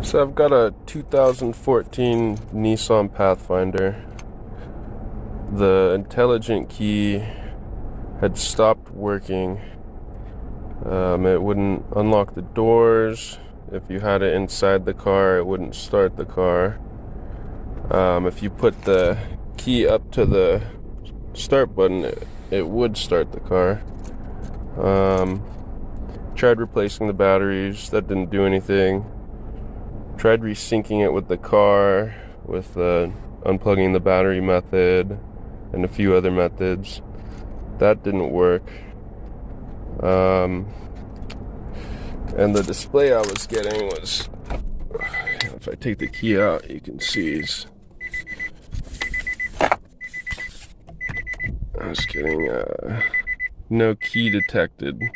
So I've got a 2014 Nissan Pathfinder. The intelligent key had stopped working. It wouldn't unlock the doors. If you had it inside the car, it wouldn't start the car. If you put the key up to the start button, it would start the car. Tried replacing the batteries, that didn't do anything. Tried resyncing it with the car, with unplugging the battery method and a few other methods. That didn't work. And the display I was getting was, if I take the key out, you can see I was getting no key detected.